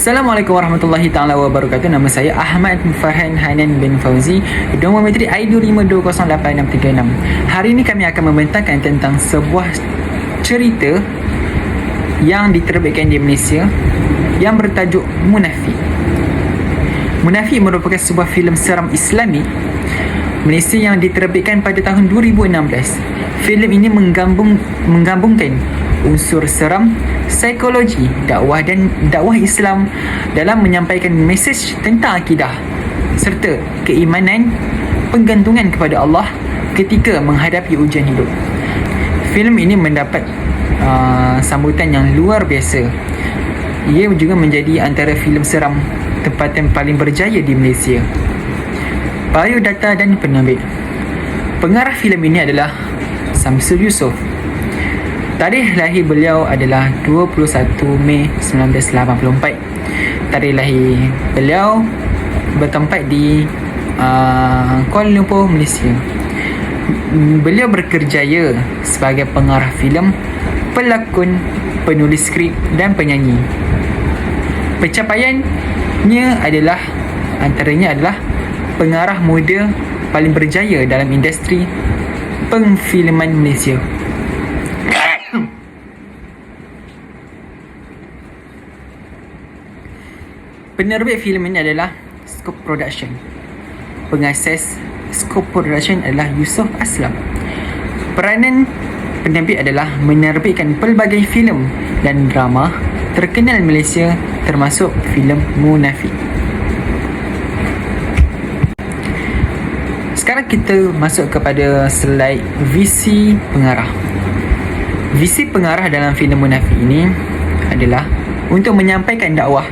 Assalamualaikum warahmatullahi taala wabarakatuh. Nama saya Ahmad Farhan Hanan bin Fauzi, Domometri I2520836. Hari ini kami akan membentangkan tentang sebuah cerita yang diterbitkan di Malaysia yang bertajuk Munafik. Munafik merupakan sebuah filem seram Islami Malaysia yang diterbitkan pada tahun 2016. Filem ini menggabungkan unsur seram, psikologi, dakwah dan dakwah Islam dalam menyampaikan mesej tentang akidah serta keimanan, penggantungan kepada Allah ketika menghadapi ujian hidup. Filem ini mendapat sambutan yang luar biasa. Ia juga menjadi antara filem seram tempatan paling berjaya di Malaysia. Biodata dan penerbit. Pengarah filem ini adalah Samsul Yusof. Tarikh lahir beliau adalah 21 Mei 1984. Tarikh lahir beliau bertempat di Kuala Lumpur, Malaysia. Beliau berkerjaya sebagai pengarah filem, pelakon, penulis skrip dan penyanyi. Pencapaiannya antaranya adalah pengarah muda paling berjaya dalam industri perfilman Malaysia. Penerbit filem ini adalah Scope Production. Pengasas Scope Production adalah Yusof Aslam. Peranan penerbit adalah menerbitkan pelbagai filem dan drama terkenal Malaysia termasuk filem Munafik. Sekarang kita masuk kepada slide visi pengarah. Visi pengarah dalam filem Munafik ini adalah untuk menyampaikan dakwah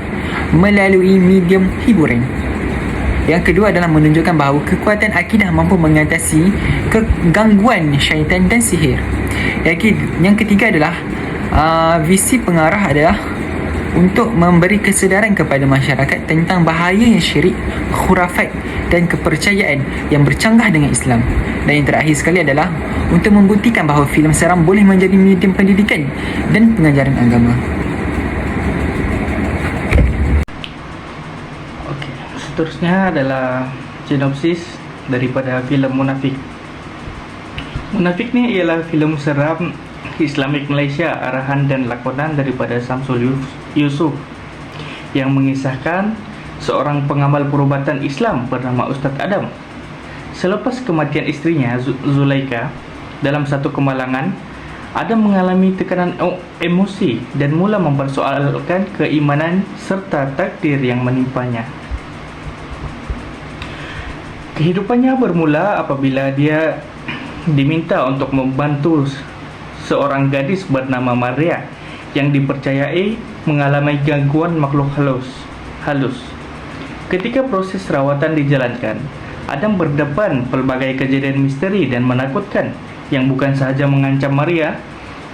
melalui medium hiburan. Yang kedua adalah menunjukkan bahawa kekuatan akidah mampu mengatasi kegangguan syaitan dan sihir. Yang ketiga adalah visi pengarah adalah untuk memberi kesedaran kepada masyarakat tentang bahayanya syirik, khurafat dan kepercayaan yang bercanggah dengan Islam. Dan yang terakhir sekali adalah untuk membuktikan bahawa filem seram boleh menjadi medium pendidikan dan pengajaran agama. Seterusnya adalah sinopsis daripada filem Munafik. Munafik ni ialah filem seram Islamik Malaysia, arahan dan lakonan daripada Samsul Yusof, yang mengisahkan seorang pengamal perubatan Islam bernama Ustaz Adam. Selepas kematian isterinya Zulaika dalam satu kemalangan, Adam mengalami tekanan emosi dan mula mempersoalkan keimanan serta takdir yang menimpanya. Kehidupannya bermula apabila dia diminta untuk membantu seorang gadis bernama Maria yang dipercayai mengalami gangguan makhluk halus. Ketika proses rawatan dijalankan, Adam berdepan pelbagai kejadian misteri dan menakutkan yang bukan sahaja mengancam Maria,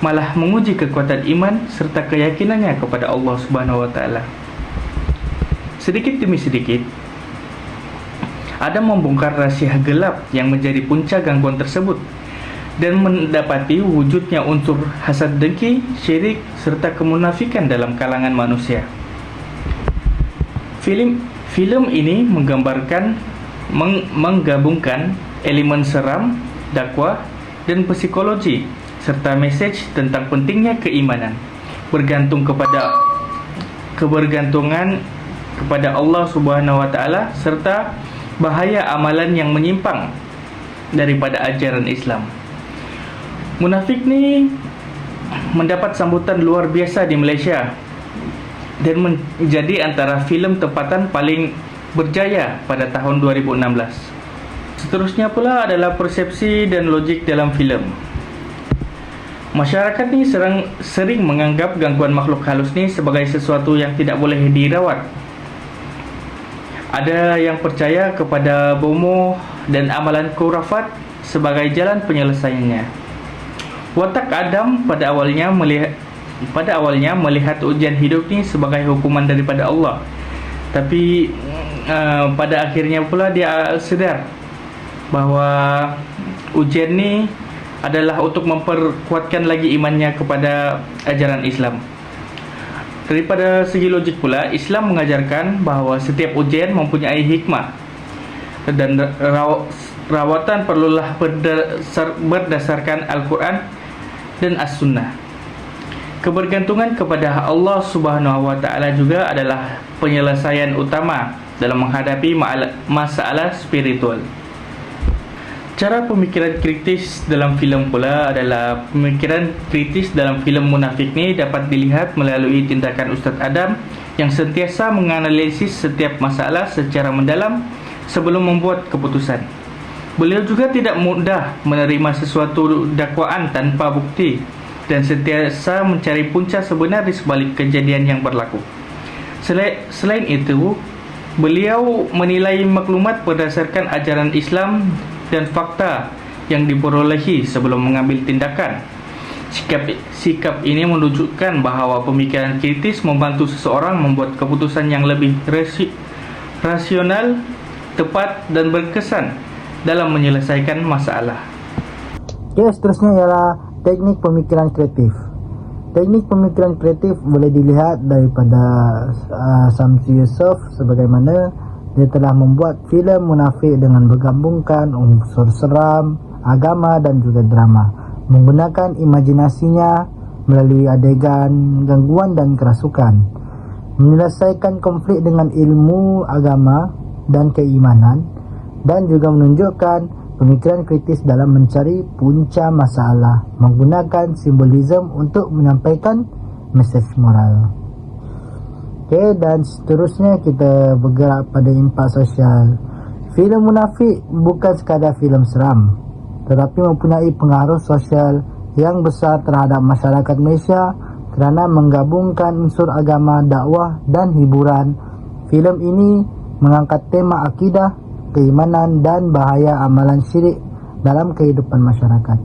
malah menguji kekuatan iman serta keyakinannya kepada Allah Subhanahu wa taala. Sedikit demi sedikit Adam membongkar rahsia gelap yang menjadi punca gangguan tersebut dan mendapati wujudnya unsur hasad dengki, syirik serta kemunafikan dalam kalangan manusia. Filem ini menggabungkan elemen seram, dakwah dan psikologi serta mesej tentang pentingnya keimanan, kebergantungan kepada Allah Subhanahu wa taala serta bahaya amalan yang menyimpang daripada ajaran Islam. Munafik ni mendapat sambutan luar biasa di Malaysia dan menjadi antara filem tempatan paling berjaya pada tahun 2016. Seterusnya pula adalah persepsi dan logik dalam filem. Masyarakat ni sering menganggap gangguan makhluk halus ni sebagai sesuatu yang tidak boleh dirawat. Ada yang percaya kepada bomoh dan amalan khurafat sebagai jalan penyelesaiannya. Watak Adam pada awalnya melihat ujian hidup ni sebagai hukuman daripada Allah. Tapi pada akhirnya pula dia sedar bahawa ujian ni adalah untuk memperkuatkan lagi imannya kepada ajaran Islam. Daripada segi logik pula, Islam mengajarkan bahawa setiap ujian mempunyai hikmah dan rawatan perlulah berdasarkan Al-Quran dan As-Sunnah. Kebergantungan kepada Allah Subhanahu Wa Taala juga adalah penyelesaian utama dalam menghadapi masalah spiritual. Cara pemikiran kritis dalam filem pula adalah pemikiran kritis dalam filem Munafik ni dapat dilihat melalui tindakan Ustaz Adam yang sentiasa menganalisis setiap masalah secara mendalam sebelum membuat keputusan. Beliau juga tidak mudah menerima sesuatu dakwaan tanpa bukti dan sentiasa mencari punca sebenar di sebalik kejadian yang berlaku. Selain itu, beliau menilai maklumat berdasarkan ajaran Islam dan fakta yang diperolehi sebelum mengambil tindakan. Sikap ini menunjukkan bahawa pemikiran kritis membantu seseorang membuat keputusan yang lebih rasional, tepat dan berkesan dalam menyelesaikan masalah. Seterusnya ialah teknik pemikiran kreatif. Teknik pemikiran kreatif boleh dilihat daripada Samsi Yusof, sebagaimana dia telah membuat filem Munafik dengan menggabungkan unsur seram, agama dan juga drama, menggunakan imajinasinya melalui adegan gangguan dan kerasukan, menyelesaikan konflik dengan ilmu agama dan keimanan, dan juga menunjukkan pemikiran kritis dalam mencari punca masalah menggunakan simbolisme untuk menyampaikan mesej moral. Dan seterusnya kita bergerak pada impak sosial. Filem Munafik bukan sekadar filem seram, tetapi mempunyai pengaruh sosial yang besar terhadap masyarakat Malaysia kerana menggabungkan unsur agama, dakwah dan hiburan. Filem ini mengangkat tema akidah, keimanan dan bahaya amalan syirik dalam kehidupan masyarakat.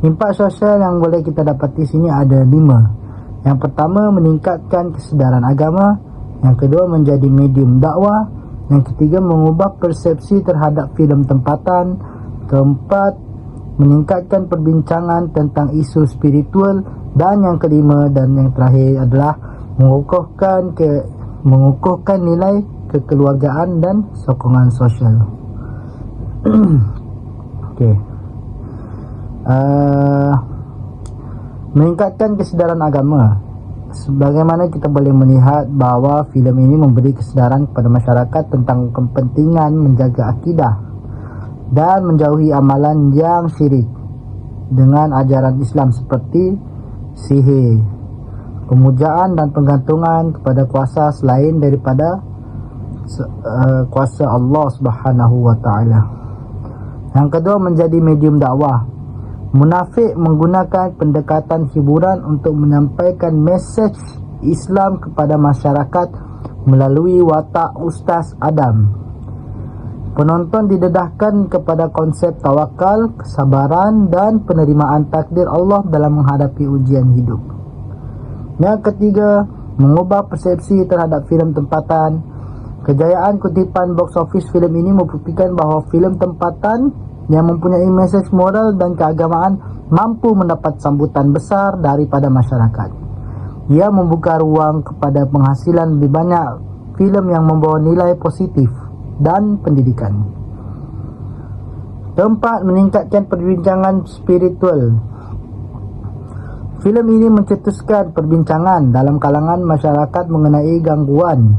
Impak sosial yang boleh kita dapati sini ada 5. Yang pertama, meningkatkan kesedaran agama. Yang kedua, menjadi medium dakwah. Yang ketiga, mengubah persepsi terhadap filem tempatan. Keempat, meningkatkan perbincangan tentang isu spiritual. Dan yang kelima dan yang terakhir adalah mengukuhkan nilai kekeluargaan dan sokongan sosial. Meningkatkan kesedaran agama. Sebagaimana kita boleh melihat bahawa filem ini memberi kesedaran kepada masyarakat tentang kepentingan menjaga akidah dan menjauhi amalan yang syirik dengan ajaran Islam seperti sihir, pemujaan dan penggantungan kepada kuasa selain daripada kuasa Allah Subhanahu Wa Taala. Yang kedua, menjadi medium dakwah. Munafik menggunakan pendekatan hiburan untuk menyampaikan mesej Islam kepada masyarakat melalui watak Ustaz Adam. Penonton didedahkan kepada konsep tawakal, kesabaran dan penerimaan takdir Allah dalam menghadapi ujian hidup. Yang ketiga, mengubah persepsi terhadap filem tempatan. Kejayaan kutipan box office filem ini membuktikan bahawa filem tempatan yang mempunyai mesej moral dan keagamaan mampu mendapat sambutan besar daripada masyarakat. Ia membuka ruang kepada penghasilan lebih banyak filem yang membawa nilai positif dan pendidikan. Keempat, meningkatkan perbincangan spiritual. Filem ini mencetuskan perbincangan dalam kalangan masyarakat mengenai gangguan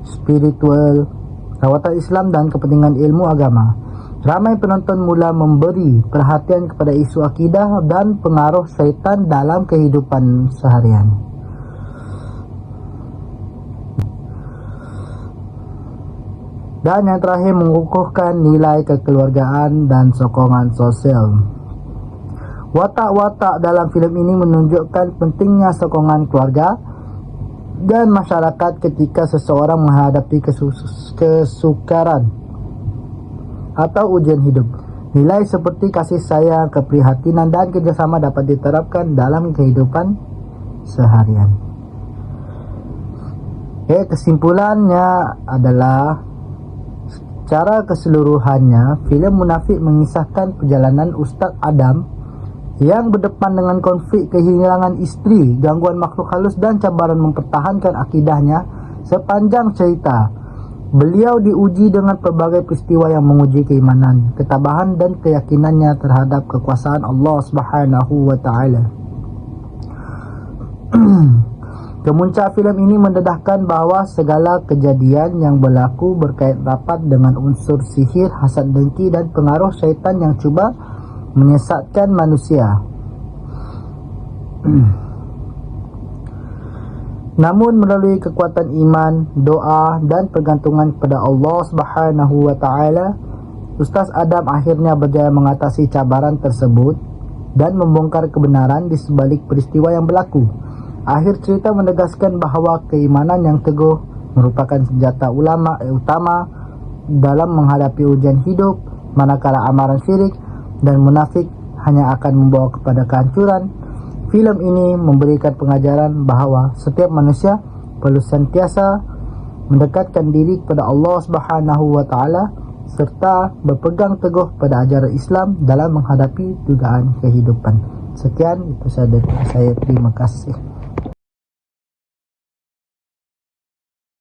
spiritual, rawatan Islam dan kepentingan ilmu agama. Ramai penonton mula memberi perhatian kepada isu akidah dan pengaruh syaitan dalam kehidupan seharian. Dan yang terakhir, mengukuhkan nilai kekeluargaan dan sokongan sosial. Watak-watak dalam filem ini menunjukkan pentingnya sokongan keluarga dan masyarakat ketika seseorang menghadapi kesukaran atau ujian hidup. Nilai seperti kasih sayang, keprihatinan dan kerjasama dapat diterapkan dalam kehidupan seharian. Kesimpulannya adalah, secara keseluruhannya filem Munafik mengisahkan perjalanan Ustaz Adam yang berdepan dengan konflik kehilangan isteri, gangguan makhluk halus dan cabaran mempertahankan akidahnya. Sepanjang cerita, beliau diuji dengan pelbagai peristiwa yang menguji keimanan, ketabahan dan keyakinannya terhadap kekuasaan Allah Subhanahu wa taala. Kemuncak filem ini mendedahkan bahawa segala kejadian yang berlaku berkait rapat dengan unsur sihir, hasad dengki dan pengaruh syaitan yang cuba menyesatkan manusia. Namun melalui kekuatan iman, doa dan pergantungan kepada Allah Subhanahu wa taala, Ustaz Adam akhirnya berjaya mengatasi cabaran tersebut dan membongkar kebenaran di sebalik peristiwa yang berlaku. Akhir cerita menegaskan bahawa keimanan yang teguh merupakan senjata utama dalam menghadapi ujian hidup, manakala amaran syirik dan munafik hanya akan membawa kepada kehancuran. Filem ini memberikan pengajaran bahawa setiap manusia perlu sentiasa mendekatkan diri kepada Allah Subhanahu wa taala serta berpegang teguh pada ajaran Islam dalam menghadapi dugaan kehidupan. Sekian itu sahaja dari saya. Terima kasih.